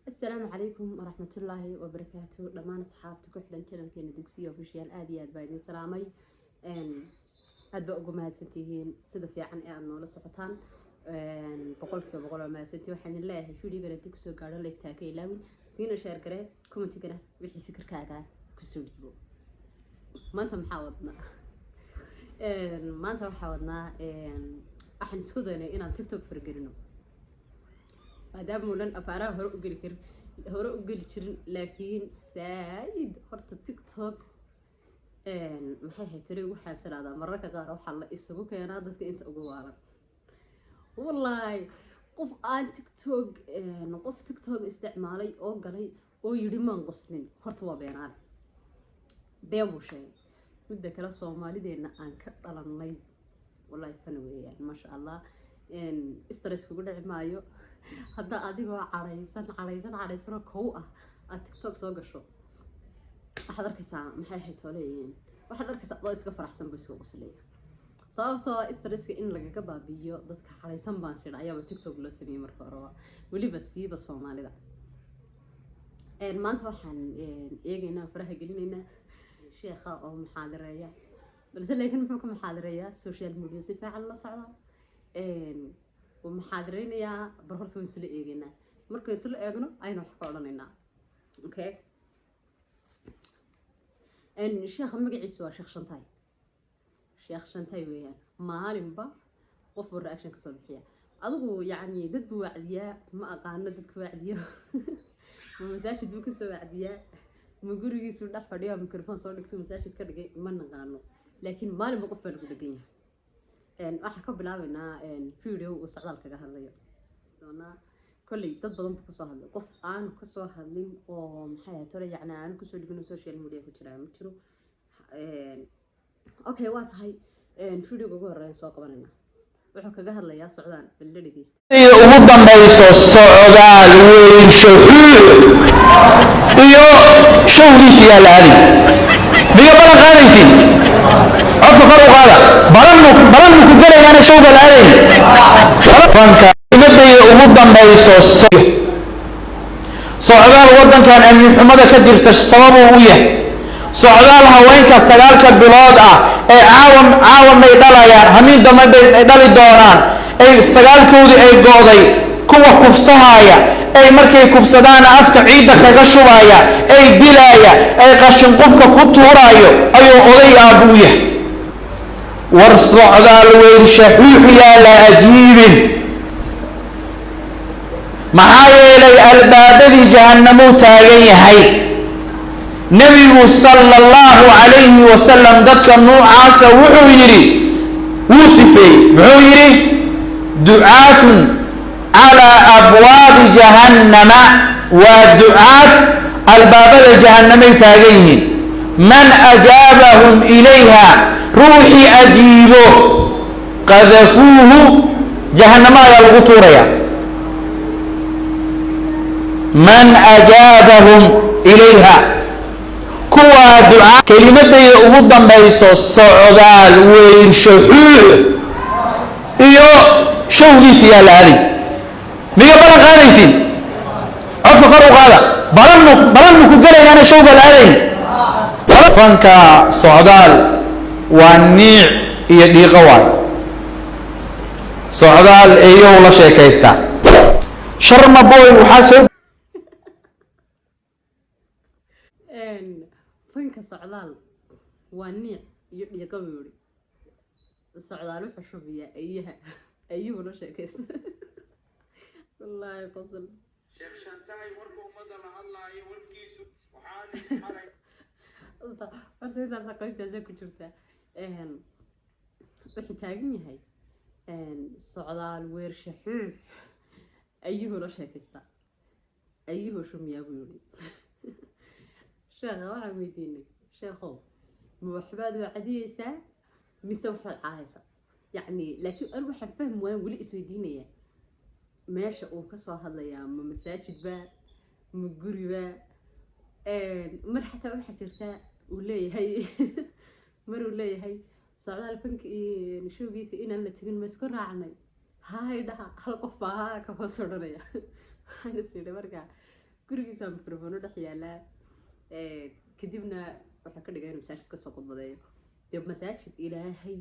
السلام عليكم ورحمة الله وبركاته. دمان أصحابتي كحلن كلن كنا دكسية وفيشيال آديات بايدين سلامي. أدبا ما سنتيهين صدف يعني أنو لصحتان. بقول ما سنتي وحن الله شو لي قلت دكسو قارن لك تاكي لاوي سينا شير كره كومنتي كره وحي فكر كاغا كسو جبو ما أنت محاولنا ما أنت محاولنا أحن سكودنا إن تيك توك فرقرنو هذا مولن أفعله هرو أقول كرن لكن سعيد خرط التيك توك محيه تري وحاسر هذا مرة كجار وحلا يسوق كأنا ضد أنت أقوله والله قف عن تيك توك نقف تيك توك استعمالي أو قلي أو يريمان قصنين خرط وبينال بيبو شيء مدة كلا صومالي دينا عن كتر الله والله فنوي يعني ما شاء الله استرس كقول معايو هذا أديكوا عريسان كوه التيك توك سوق شو أحضرك ساعة محيه تولين وأحضرك ساعة ضايس كفر أحسن بيسوق سليم صابته استرس إن لقى كبا بيو ضدك عريسان بانسير أيام التيك توك لو سمي مركوروا ولي بس ومالي ده ما أنت وحن يجينا فرح جلينا شيخة أو محاضرية بس لكن محكم محاضرية سوشيال ميديا سفاح الله صعبة ومحاضرين يا برهرس ويسل إيجنا مركو يسل إيجنا أين حقولنا أوكي إن الشيخ مقعد سوا شيخ شنتاي ويان ما هالمبا وفر رأكشن كصبحية أضو يعني ضد وعدية ما أقارن ضد وعدية ومساج دوك سوا وعدية مقولي يسول ده فريا ميكروفون صار لك تو مساج كده ما نقارنه لكن ما نبغى قفل كده waxaa bilaabana video oo socdaal kaga hadlayo doona kulli dad badan ku soo hadlay qof aan ka soo hadlin oo maxay tahay yacni aan ku soo dhigno social media ku jira ma jiro okay waa tahay video ugu horeeya soo qabanayna wuxuu kaga hadlayaa socdaal baldhigeysta ugu dambayso socdaal weyn iyo showgiisa yaalaadi biyo badan qaadaysin codka kor u qaada baran ku galayna showga laadeen fanka imadii ugu dambayso socdaal wadankan amni xumada ka jirta sabab uu yahay socdaal haweenka sagaalka bilood ah ee caawam ay dhalayaan hamin dambe ay dhali doonaan ay sagaalkoodii ay gooday kuwa kufsanaya ay markay kufsadaan afka ciida kaga shubaya ay dilaya ay qashin qubka ku tuurayo ayuu oday aabu yahay والصعدال وين شحوح يا لا أجيب معايا لي الباب ذي جهنم تاغي هاي نبي صلى الله عليه وسلم ذاتك النوعاس وحويري وصفي وحويري دعاة على أبواب جهنم ودعاة الباب ذي جهنم تاغيهن من أجابهم إليها روحي أجيبه قذفوه جهنم يلغطوريا من أجابهم إليها كوا دعاء كلمة يؤمن بيسو الصعدال وين شحوح إيو شوذي فيها الآلي ميقى بلا غانيسين عطف قروا غالا برنمكو قلين أنا شوذ الآلي فانكا صعدال والنيع يديق واي صعدال ايو لا شيكيستا شرم بوي وحاسب فانك صعدال والنيع يديق ويوري الصعدال وحشوفيا ايوه لا شيكيستا والله قصل شيخ شانتاي وركو مدن الله يوركيسو وحالي حالي أنت ساقيت زكو جبتها وحي تاغن yahay socdaal weer shaxuux ayuu la sheekaysta ayuu shumiyaa buu yiri sheekha waxa weydiinay sheekhow ma waxbaad wacdiyeysaa mise waxaad caayaysaa yacni laakiin aan waxa faham waan wali isweydiinaya meesha uu ka soo hadlayaa ma masaajid baa ma guri baa mar xataa waxa jirta وليه هاي مرو ليه هاي سعدال فنك شوقيس إن أنا تجين مسكر عني هاي ده هالقف بها كفصلنا waxaan is yidhi markaa gurigiisa microphone u dhex yaalaa kadibna waxaa ka dhigay in masaajid kasoo khudbadeeyo dee masaajid ilaahay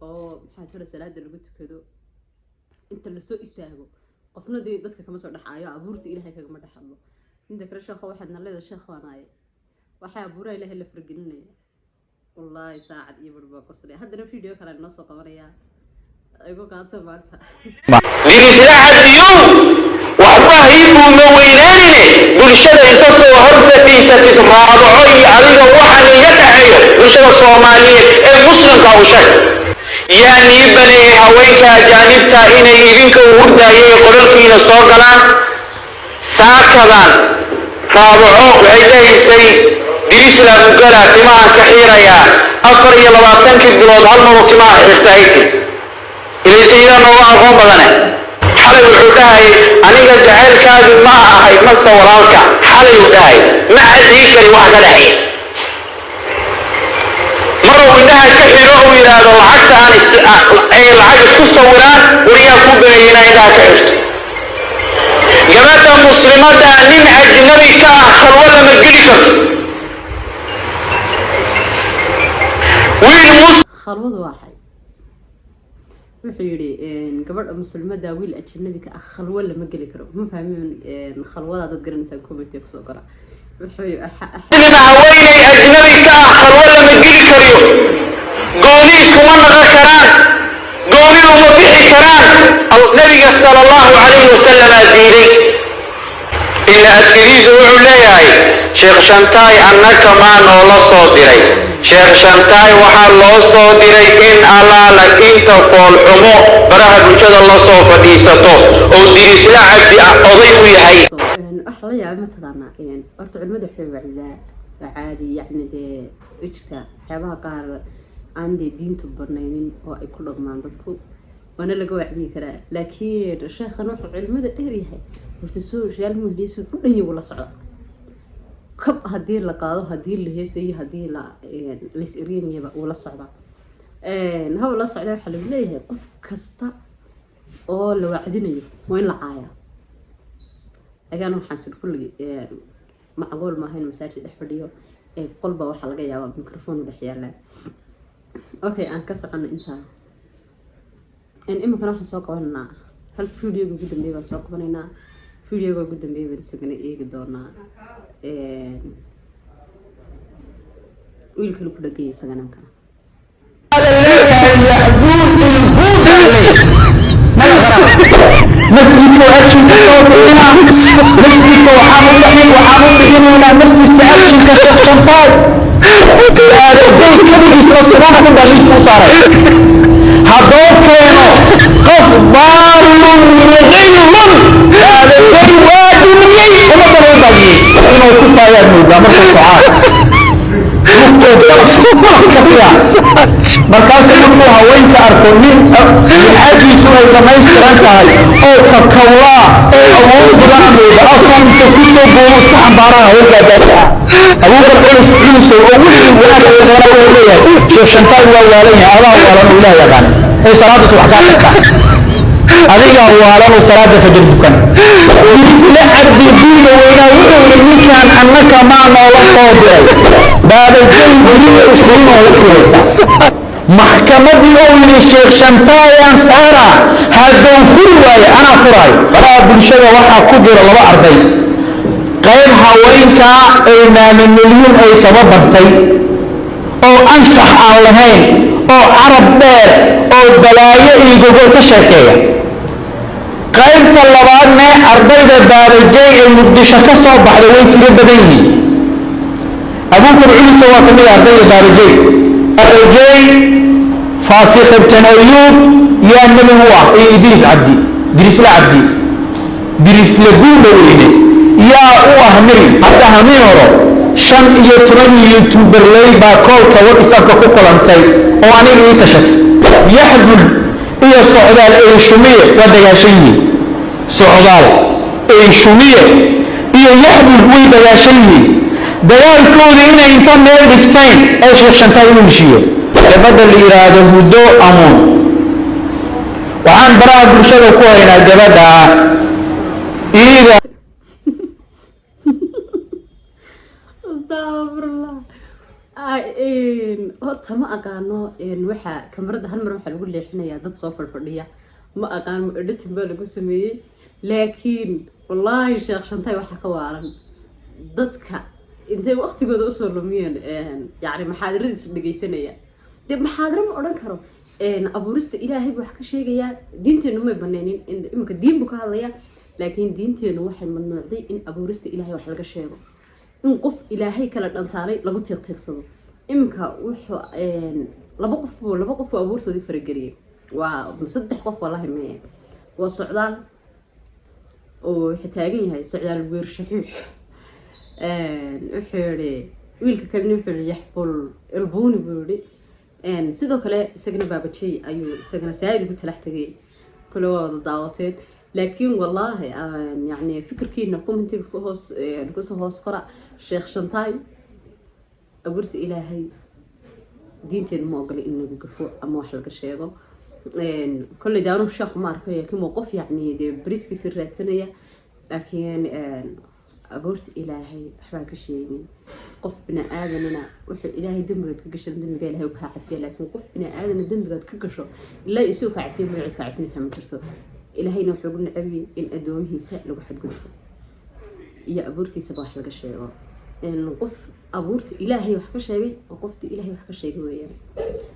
oo maxaa tira salaada lagu tukado inta lasoo istaago qofna dee dadka kama soo dhexaayo abuurta ilaahay kagama dhex hadlo inta kale sheekho waxaadna leedahay sheekh waanaaye waxaa abuuraha ilaahay la fargelinaya wallaahi saacad iyo barbaa qosnay haddana video kale noo soo qabanayaa igu qaadso maanta dirisla cabdiyow waxba hibuuma weynaanine bulshada inta soo hor fadhiisatid raabaco iyo adiga waxaan iga dhaxeeyo bulshada soomaaliyeed ee muslimka u sheeg yaa nii baneeyey haweenka ajaanibta inay idinka hurdaaya ee qolalkiina soo galaan saakadan raabaco waxay dhahaysay dirisla mugala timahan ka xiirayaa 24 bilood hal mar timaha xirtaaytay إليسيدا نوع أقوم بدنه حلو الحداي أنا جعل كاد ما أحد مس وراك حلو الحداي ما عزيك الواحد الحين مرة وإنها كثيرة إلى العكس عن أي العكس تصوران ورياكم بيننا إذا كعشت جماعة المسلمات من أجنبي كأخر ولا مجلكت خلوض واحد wuxuu yiri gabadha muslimada wiil ajnabiga ah khalwa lama gali karo ma fahmin khalwada dad garanaysan committee ku soo qora wuxuu haweeney ajnabiga ah khalwa lama gali kariyo gooniis kuma naga karaan gooni uma bixi karaan nabiga sallallahu alayhi wasallam diiday in adkiisu wuxuu leeyahay sheekh Shantaay annaka ma noola soo diray sheekh Shantaay waxaa loo soo diray in alaala inta fool xumo baraha bulshada la soo fadhiisato oo dirisla cabdi oday u yahay la yaab ma tadana horta cilmada xilwada caadi yani dee ijta xabaha qaar aan diintu barnaynin oo ay ku dhaqmaan dadku wana laga wacdi karaa laakiin sheekhan wuxuu cilmada dheer yahay horta social media soo ku dhan yahay la socda kab hadii la qaado hadii la heesayo hadii la isireeniyaba uu la socda haw la socda waxa lagu leeyahay qof kasta oo la wacdinayo waa in la caaya agaan waxaan soo kulli macquul ma ahayn masaajid dhex fadhiyo qolba waxa laga yaabaa microphone dhex yaala okay aan ka socono inta imika waxaan soo qabanaa hal video ugu dambeeyay baan soo qabanayna video ugu dambeeyay baan isagana eegi doonaa wiilka ku dhagay isagana kana مسجد وأكشن كصوتنا مسجد وحامل بحيننا مسجد أكشن كشيخ شمسات هذا الدين كبير يستطيعون من دليل مصاري هدوك كينو خف ضال مغل هذا الدين وادمي وما دليل بجي إنه كفا يدنو مركز السعاد markaas wuxuu haweenka arkay nin xaajiisu ay dhamaystiran tahay oo kakawaa oo awood badan leeyahay afkiisa ku soo boobo si xambaaraha haweenka daasha awood culus culus oo wixii wanaag uu leeyahay sheekhantaay waa waalan adaa waalan uu leeyahay yaqaan ee salaada subax ka tagta adiga waalan salaada fajr dukan isla ardi diina weynaa wuxuu ninkan annaka ma noola soo diray baada jin guriga isku noolaa maxkamadii oo yiri sheekh Shantaayaan saara haduu furi waayo ana furay baraha bulshada waxa ku jira laba arday qayb haweenka ay maamuliyeen ay tababartay oo anshax aan lahayn oo arab dheer oo balaayo iyo gogol ka sheekeeya qaybta labaadna ardayda baarajay ee muqdisho ka soo baxday way tiro badan yihiin abuukar ciise waa kamid ardayda baarajay فاسق ابن أيوب يا نبي الله إدريس عبدي دريس العبدي دريس لقول وينه يا أهمي حتى همي ورا شن يترني يوتيوبر لي باكل كوات إسقاط كوكلانتي وأنا ويتشت يحمل إيه السعودال إيه شمية ودجاشيني سعودال إيه شمية إيه يحمل ويدجاشيني دجال كوني إن إنسان ما يدكتين إيش يخشنتاي ويشيه gabadha la yiraahdo muddo amoon waxaan baraha bulshada ku haynaa gabadha iida astaqfirullah horta ma aqaano waxa kamarada hal mar waxaa lagu leexinayaa dad soo fadhiya ma aqaan editing baa lagu sameeyey laakiin wallaahi sheekh shantay waxa ka waaran dadka intay waqtigooda usoo lumiyeen yani maxaadiradiisa dhegeysanaya dee maxaadiro ma odhan karo abuurista ilaahay buu wax ka sheegayaa diinteenu may baneynin iminka diin buu ka hadlayaa laakiin diinteenu waxay mamnuucday in abuurista ilaahay wax laga sheego in qof ilaahay kala dhantaalay lagu tiiqtiiqsado iminka wuxuu laba qof buu abuurtoodii farageliyay waa 3 qof wallahi mee waa socdaal oo wuxuu taagan yahay socdaal weer shaxiix wuxuu yidhi wiilka kalena wuxuu yidhi yaxbul ilbuuni buu yidhi sidoo kale isagana baabajay ayuu isagana saa'id ugu talax tagay kula wada daawateen laakiin wallaahi yani fikirkiina commentiga kusoo hoos qora sheekh shantaay abuurta ilaahay diinteena ma ogola in lagu gafo ama wax laga sheego كل دارهم شخ مارك لكن موقف يعني دي بريسكي سر راتنية لكن أقولت إلهي حواك الشيء قف بنا آدمنا وحي إلهي دم قد كقشر دم قال هاي وكها عفية لكن قف بنا آدم دم قد كقشر لا يسوق عفية ما يعرف عفية سام كرسو إلهي نوح يقولنا أبي إن أدوم هي سأل وحد قدفه يا أبورتي صباح لك الشيء إن قف أبورت إلهي وحكى شيء وقفت إلهي وحكى شيء وياه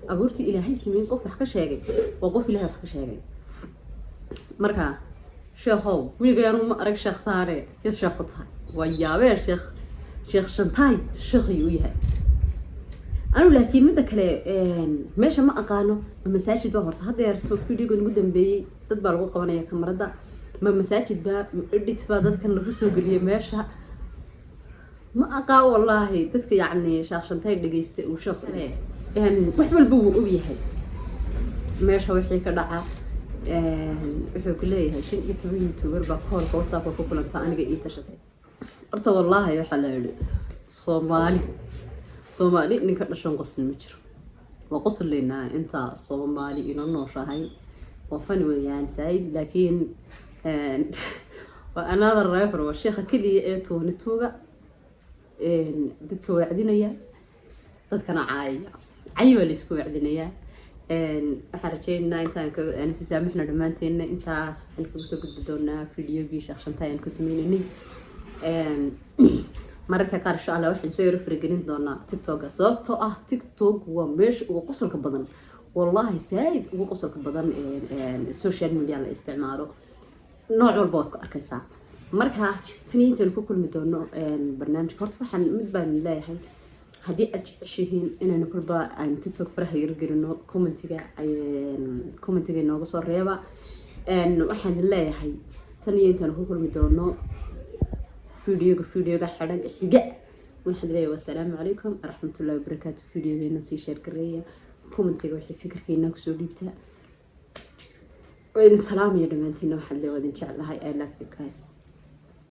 أبورت إلهي سمين قف وحكى شيء وقف إلهي وحكى شيء مركا شيخو ويقولوا ما أرك شيخ صاري يس شيختها ويا شيخ شنتاي شيخ يويها أنا لكن مدة كله ماشى ما أقانو مساجد بهرت هذا يرتو فيديو قد قدام بي تدبر وقوانا يا كاميرا ما مساجد با إديت فادت كان لفسو قليه ماشى ما أقا والله تذكر يعني شاخشنتاي دقيست وشوف يعني وحبل بو وياها ماشى وحي كدعا وحي كليه شن يوتيوبر باكور واتساب وكل انت انا جاي تشتي horta wallahi waxa la yiri Soomaali ninka dhashan qosl ma jiro waa qosleyna inta Soomaali inoo nooshahay waa fan weeyaan saayid laakiin waa another refer waa sheekha kaliya ee toonituga dadka wacdinaya dadkana caayba la isku wacdinaya waxaan rajeynaa intaan aan si saamixna dhamaanteena intaas waxaan ku soo gudbi doonaa fiidiyoogii shakhshantayn ku sameeynay marka qaar insha Allah waxaan soo yar farigelin doonaa TikTok sababtoo ah TikTok waa meesha ugu qosolka badan wallahi saayid ugu qosolka badan social media la isticmaalo nooc walba waad ku arkaysaa marka taniintan ku kulmi doono barnaamijka horta waxaan mid baan leeyahay haddii aad jeceshihiin inaynu kulba aan TikTok faraha yar gelino commentiga inooga soo reeba waxaan leeyahay taniintan ku kulmi doono فيديو حرق حقا ونحن ليه والسلام عليكم ورحمة الله وبركاته فيديو هنا سي شير كريه كومنتي وحي فكر فينا كسو ديبتا وإن سلام يا دمانتينا وحد ليه وإن شاء الله هاي I love you guys